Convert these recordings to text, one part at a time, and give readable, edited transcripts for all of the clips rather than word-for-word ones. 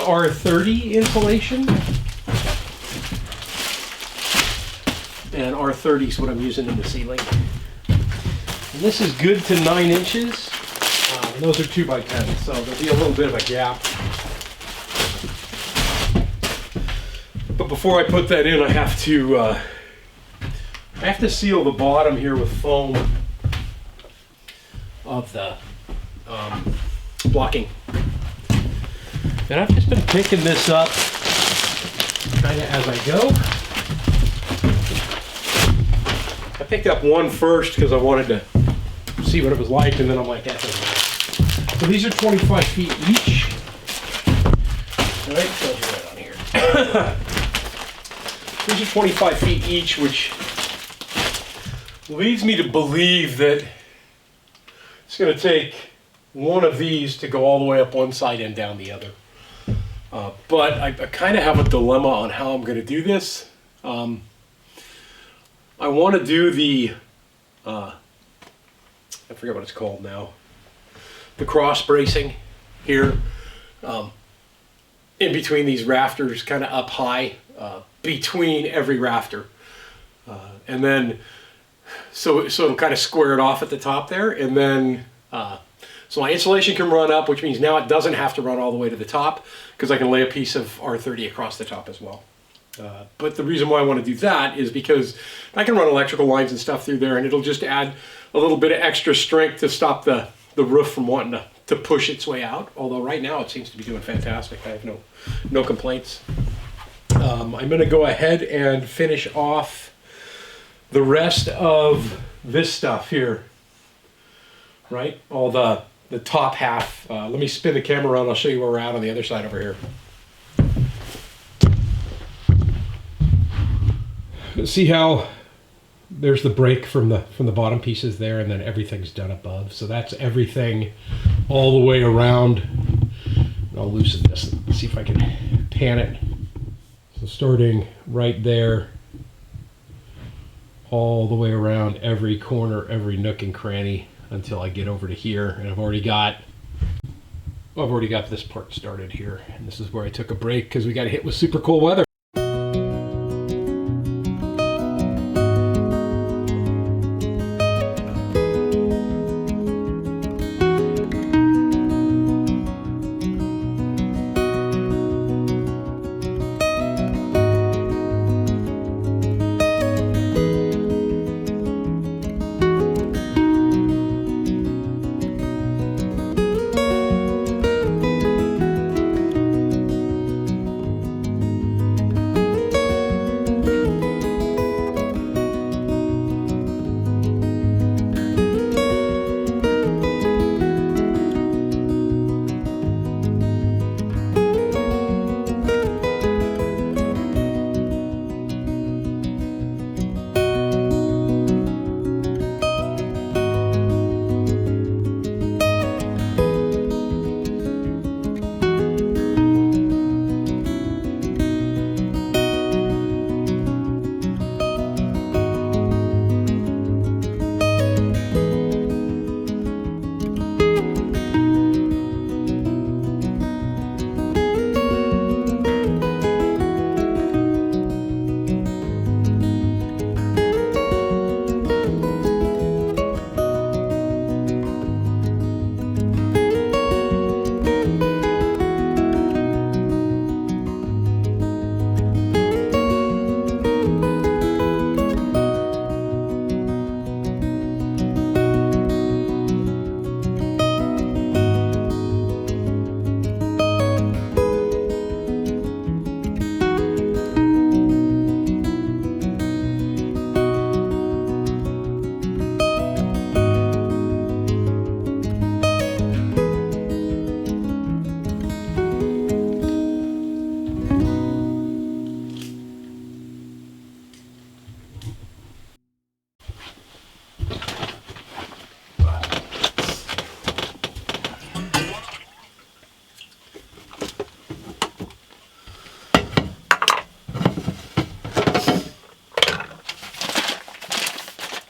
R30 insulation. And R30 is what I'm using in the ceiling. And this is good to 9 inches. And those are 2 by 10, so there'll be a little bit of a gap. But before I put that in, I have to seal the bottom here with foam of the blocking. And I've just been picking this up kind of as I go. I picked up one first because I wanted to see what it was like, and then I'm like, that doesn't matter. So these are 25 feet each. All right, tells you right on here. These are 25 feet each, which leads me to believe that it's going to take one of these to go all the way up one side and down the other. But I kind of have a dilemma on how I'm going to do this. I want to do the, I forget what it's called now, the cross bracing here in between these rafters, kind of up high, between every rafter. And then, so it'll kind of square it off at the top there, and then, so my insulation can run up, which means now it doesn't have to run all the way to the top, because I can lay a piece of R30 across the top as well. But the reason why I want to do that is because I can run electrical lines and stuff through there, and it'll just add a little bit of extra strength to stop the roof from wanting to push its way out. Although right now it seems to be doing fantastic. I have no complaints. I'm going to go ahead and finish off the rest of this stuff here. Right? All the top half. Let me spin the camera around. I'll show you where we're at on the other side over here. See how there's the break from the bottom pieces there, and then everything's done above. So that's everything all the way around. I'll loosen this and see if I can pan it. So starting right there, all the way around every corner, every nook and cranny until I get over to here. And I've already got this part started here. And this is where I took a break because we got hit with super cool weather.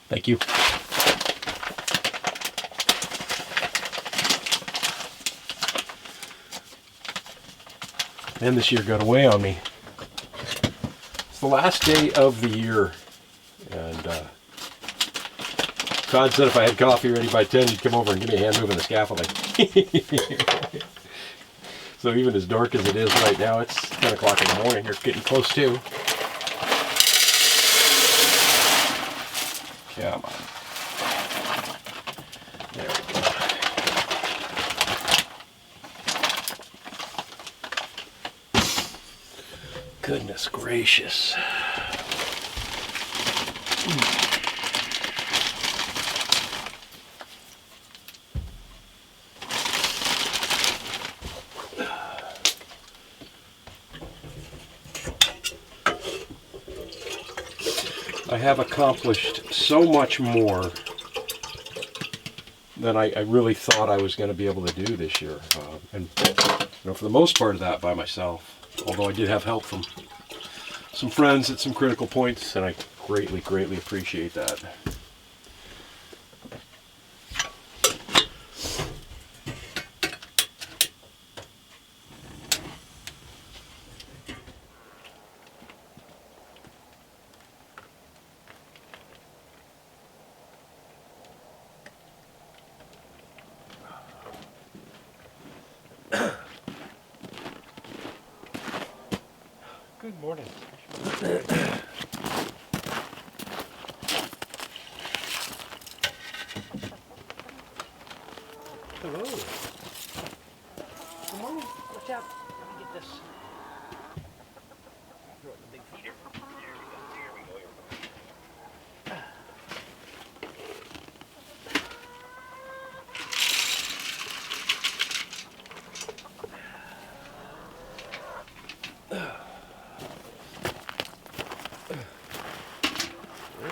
Thank you. And this year got away on me. It's the last day of the year, and Todd said if I had coffee ready by 10, he'd come over and give me a hand moving the scaffolding. So even as dark as it is right now, it's 10 o'clock in the morning. You're getting close to. Come on. There we go. Goodness gracious. I have accomplished so much more than I really thought I was going to be able to do this year. And for the most part of that by myself. Although I did have help from some friends at some critical points, and I greatly, greatly appreciate that. Good morning. Hello. Good morning. Watch out. Let me get this. Throw it in the big feeder. There we go.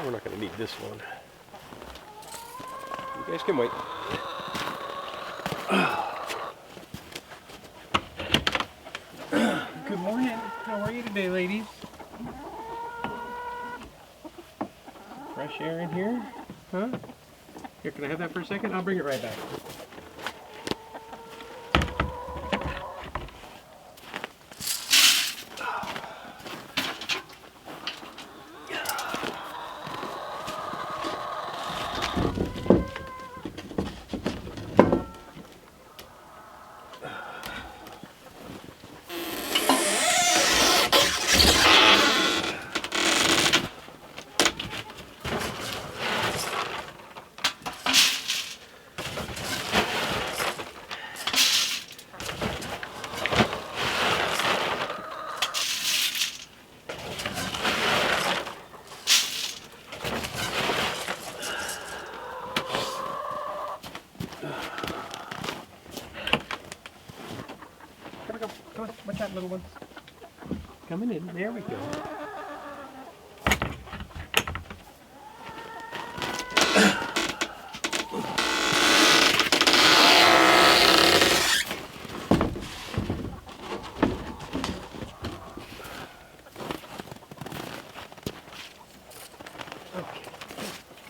We're not going to need this one. You guys can wait. Good morning. How are you today, ladies? Fresh air in here? Huh? Here, can I have that for a second? I'll bring it right back. Come on, what's that, little one? Coming in, there we go.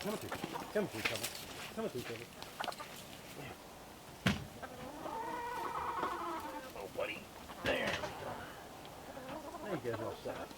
Okay, come through, come through, Kevin. Oh, buddy, there we go. Now you guys all set.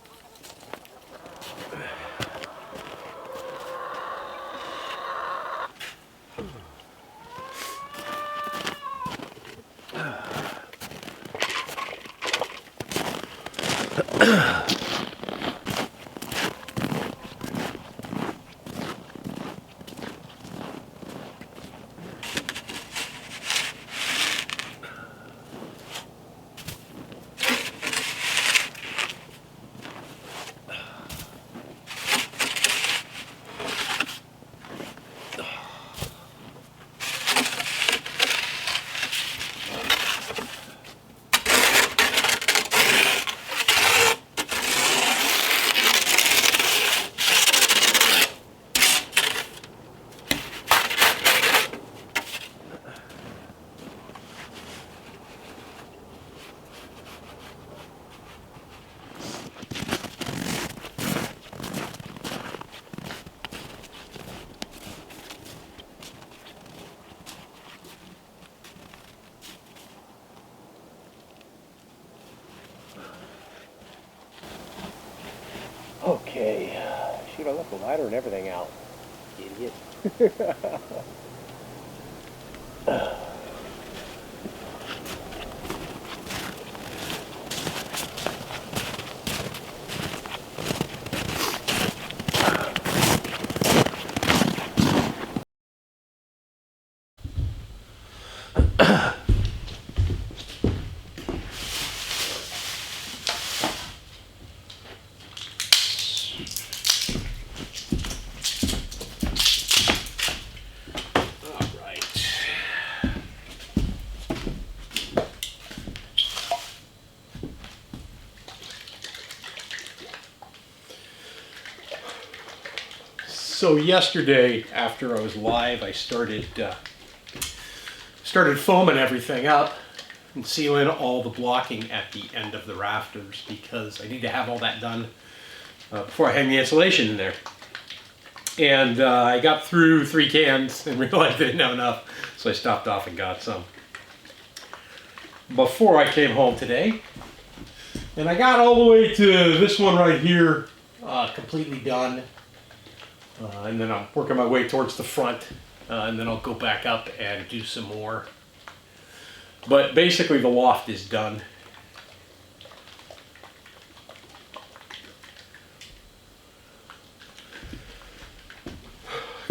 Shoot, I left the ladder and everything out. Idiot. So yesterday, after I was live, I started foaming everything up and sealing all the blocking at the end of the rafters because I need to have all that done before I hang the insulation in there. And I got through 3 cans and realized I didn't have enough, so I stopped off and got some before I came home today. And I got all the way to this one right here, completely done. And then I'm working my way towards the front, and then I'll go back up and do some more. But basically the loft is done.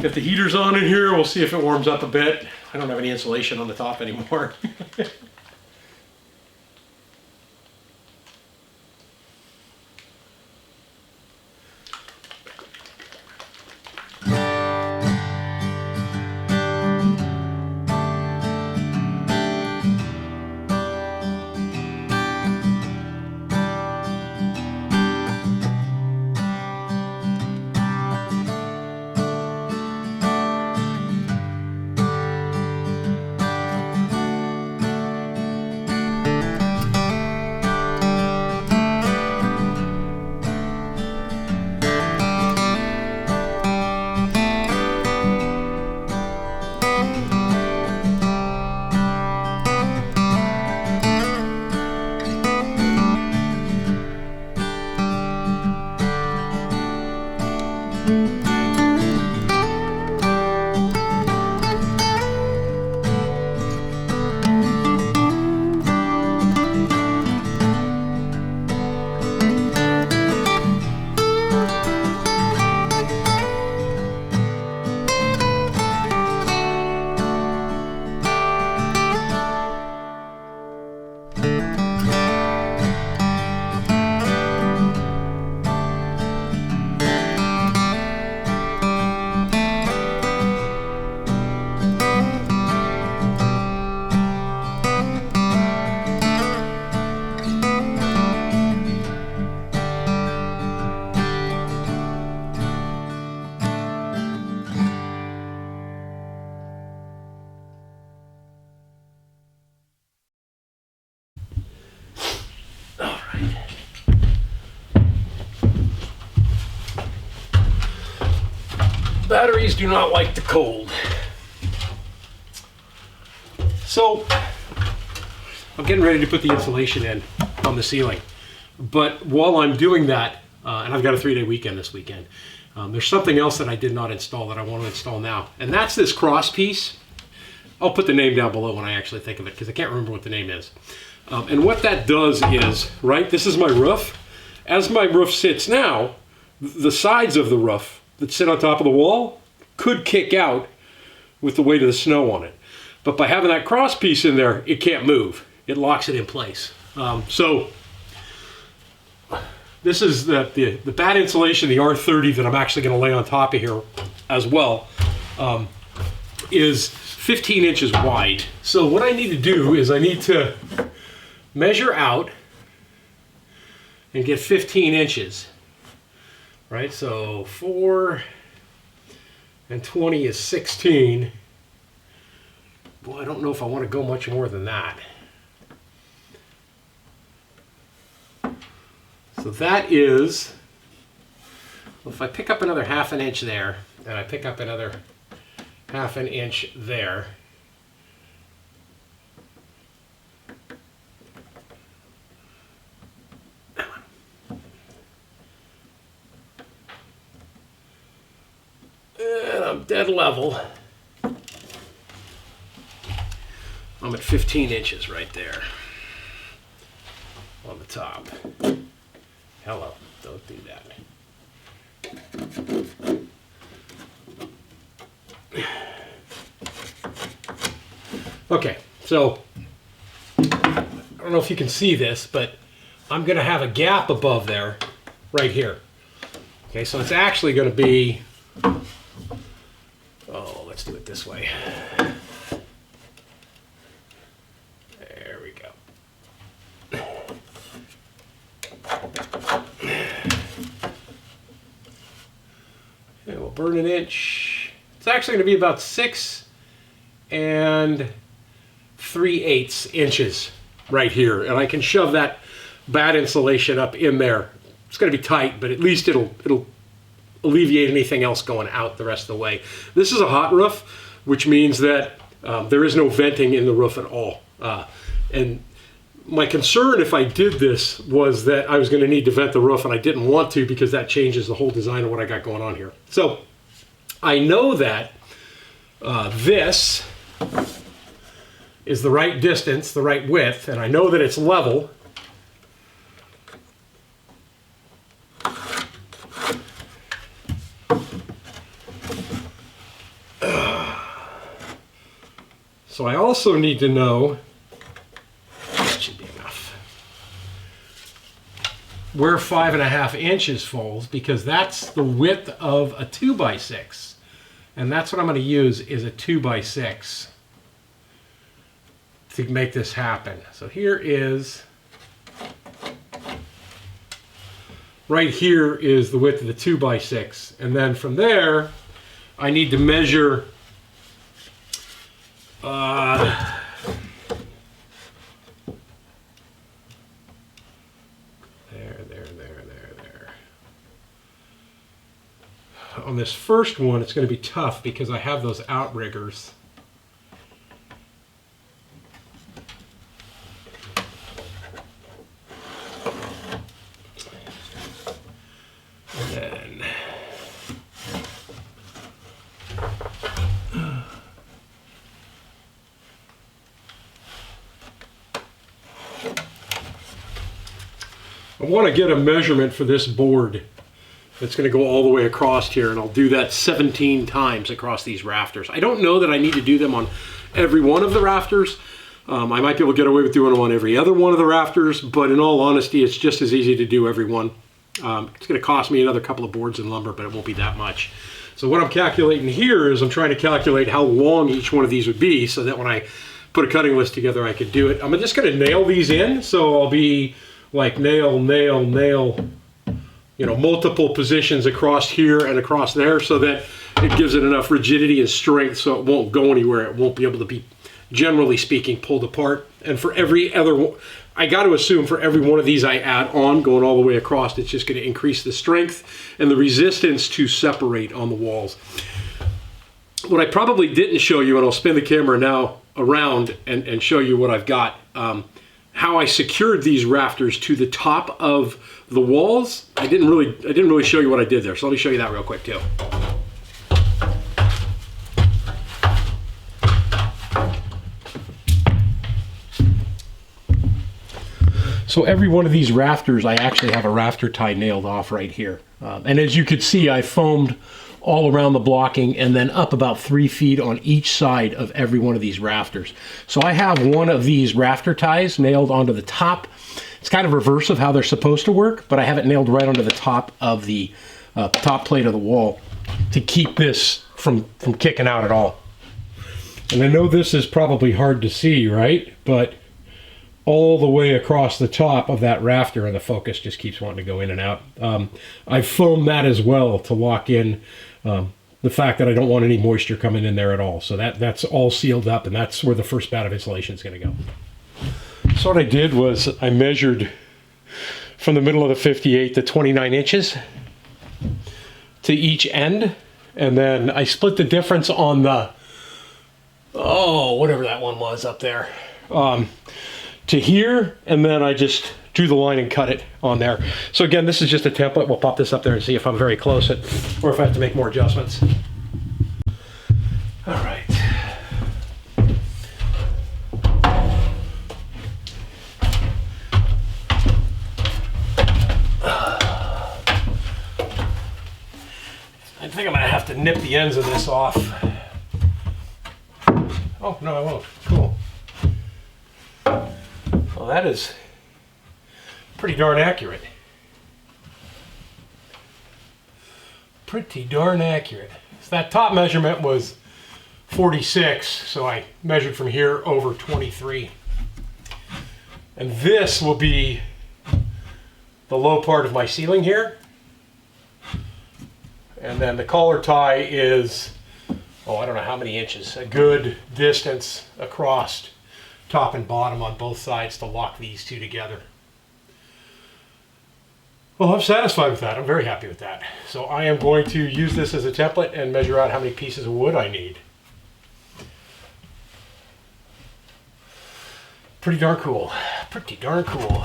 Got the heaters on in here, we'll see if it warms up a bit. I don't have any insulation on the top anymore. Batteries do not like the cold. So I'm getting ready to put the insulation in on the ceiling. But while I'm doing that, and I've got a 3-day weekend this weekend, there's something else that I did not install that I want to install now. And that's this cross piece. I'll put the name down below when I actually think of it because I can't remember what the name is. And what that does is, right, this is my roof. As my roof sits now, the sides of the roof that sit on top of the wall could kick out with the weight of the snow on it. But by having that cross piece in there, it can't move. It locks it in place. So this is the bad insulation, the R30 that I'm actually going to lay on top of here as well, is 15 inches wide. So what I need to do is I need to measure out and get 15 inches. Right, so 4 and 20 is 16. Boy, I don't know if I want to go much more than that. So that is, well, if I pick up another 1/2 inch there, and I pick up another 1/2 inch there, dead level. I'm at 15 inches right there on the top. Hello, don't do that. Okay, so I don't know if you can see this, but I'm going to have a gap above there, right here. Okay, so it's actually going to be, oh, let's do it this way. There we go. And we'll burn an inch. It's actually going to be about 6 3/8 inches right here, and I can shove that bat insulation up in there. It's going to be tight, but at least it'll alleviate anything else going out the rest of the way. This is a hot roof, which means that there is no venting in the roof at all. And my concern if I did this was that I was going to need to vent the roof, and I didn't want to because that changes the whole design of what I got going on here. So I know that this is the right distance, the right width, and I know that it's level. So I also need to know, that should be enough, where 5.5 inches falls, because that's the width of a 2x6. And that's what I'm going to use, is a 2x6 to make this happen. So here is, right here is the width of the 2x6. And then from there, I need to measure there. On this first one, it's going to be tough because I have those outriggers. And then I want to get a measurement for this board. It's going to go all the way across here, and I'll do that 17 times across these rafters. I don't know that I need to do them on every one of the rafters. I might be able to get away with doing them on every other one of the rafters, but in all honesty, it's just as easy to do every one. It's going to cost me another couple of boards and lumber, but it won't be that much. So what I'm calculating here is I'm trying to calculate how long each one of these would be so that when I put a cutting list together, I could do it. I'm just going to nail these in, so I'll be like nail, nail, nail, you know, multiple positions across here and across there so that it gives it enough rigidity and strength so it won't go anywhere. It won't be able to be, generally speaking, pulled apart. And for every other one, I got to assume for every one of these I add on going all the way across, it's just going to increase the strength and the resistance to separate on the walls. What I probably didn't show you, and I'll spin the camera now around and show you what I've got, how I secured these rafters to the top of the walls. I didn't really show you what I did there, so let me show you that real quick too. So every one of these rafters, I actually have a rafter tie nailed off right here. And as you could see, I foamed all around the blocking and then up about 3 feet on each side of every one of these rafters. So I have one of these rafter ties nailed onto the top. It's kind of reverse of how they're supposed to work, but I have it nailed right onto the top of the top plate of the wall to keep this from kicking out at all. And I know this is probably hard to see, right? But all the way across the top of that rafter, and the focus just keeps wanting to go in and out. I've foamed that as well to lock in the fact that I don't want any moisture coming in there at all. So that's all sealed up, and that's where the first bat of insulation is going to go. So what I did was I measured from the middle of the 58 to 29 inches to each end, and then I split the difference on the, whatever that one was up there, to here, and then I just drew the line and cut it on there. So again, this is just a template. We'll pop this up there and see if I'm very close or if I have to make more adjustments. All right. I think I'm gonna have to nip the ends of this off. Oh, no, I won't. Cool. Well, that is pretty darn accurate. Pretty darn accurate. So that top measurement was 46, so I measured from here over 23. And this will be the low part of my ceiling here. And then the collar tie is, oh, I don't know how many inches, a good distance across top and bottom on both sides to lock these two together. Well, I'm satisfied with that. I'm very happy with that. So I am going to use this as a template and measure out how many pieces of wood I need. Pretty darn cool. Pretty darn cool.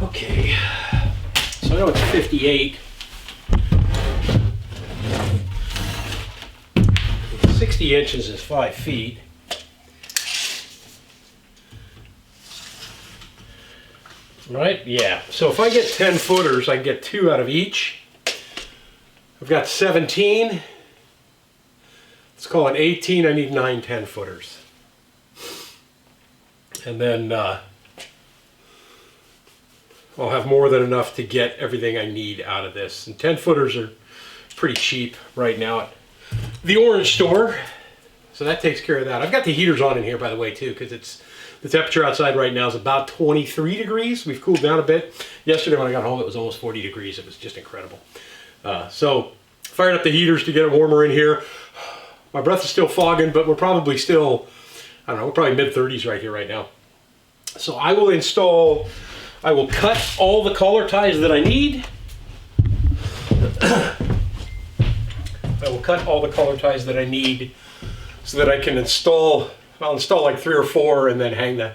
Okay, so I know it's 58. 60 inches is 5 feet. Right? Yeah. So if I get 10 footers, I can get 2 out of each. I've got 17. Let's call it 18. I need 9 10 footers. And then I'll have more than enough to get everything I need out of this. And 10 footers are pretty cheap right now at the orange store. So that takes care of that. I've got the heaters on in here, by the way, too, because it's the temperature outside right now is about 23 degrees. We've cooled down a bit. Yesterday when I got home, it was almost 40 degrees. It was just incredible. So fired up the heaters to get it warmer in here. My breath is still fogging, but we're probably still, I don't know, we're probably mid-30s right here right now. So I will cut all the collar ties that I need. I will cut all the collar ties that I need so that I can install, I'll install like 3 or 4 and then hang the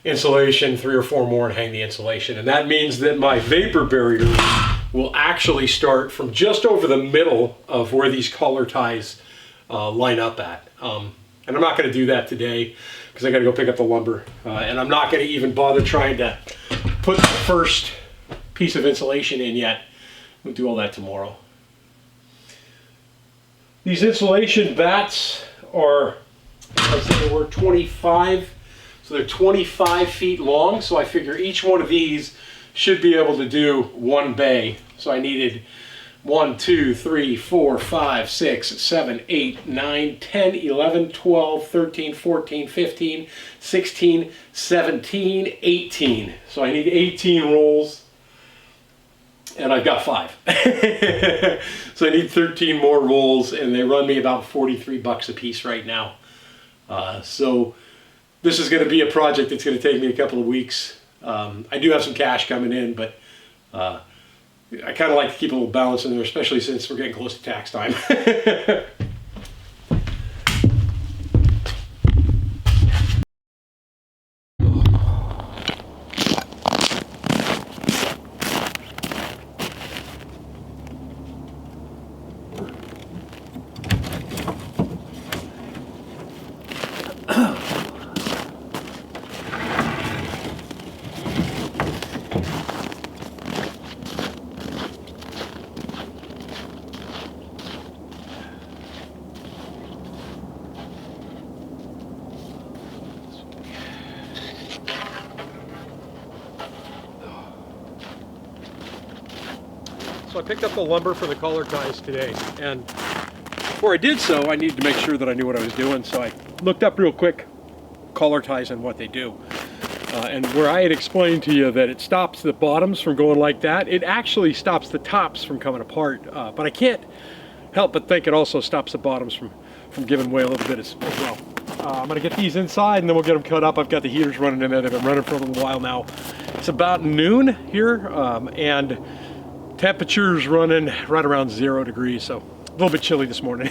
insulation, 3 or 4 more and hang the insulation. And that means that my vapor barriers will actually start from just over the middle of where these collar ties line up at. And I'm not going to do that today because I got to go pick up the lumber. And I'm not going to even bother trying to put the first piece of insulation in yet. We'll do all that tomorrow. These insulation bats are, I said they were 25, so they're 25 feet long. So I figure each one of these should be able to do 1 bay. So I needed 1, 2, 3, 4, 5, 6, 7, 8, 9, 10, 11, 12, 13, 14, 15, 16, 17, 18. So I need 18 rolls. And I've got 5. So I need 13 more rolls, and they run me about 43 bucks a piece right now. So this is going to be a project that's going to take me a couple of weeks. I do have some cash coming in, but I kind of like to keep a little balance in there, especially since we're getting close to tax time. So I picked up the lumber for the collar ties today, and before I did so, I needed to make sure that I knew what I was doing, so I looked up real quick collar ties and what they do. And where I had explained to you that it stops the bottoms from going like that, it actually stops the tops from coming apart, but I can't help but think it also stops the bottoms from giving way a little bit as well. I'm going to get these inside and then we'll get them cut up. I've got the heaters running in there. They've been running for a little while now. It's about noon here, and temperature's running right around 0 degrees, so a little bit chilly this morning.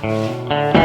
Bye.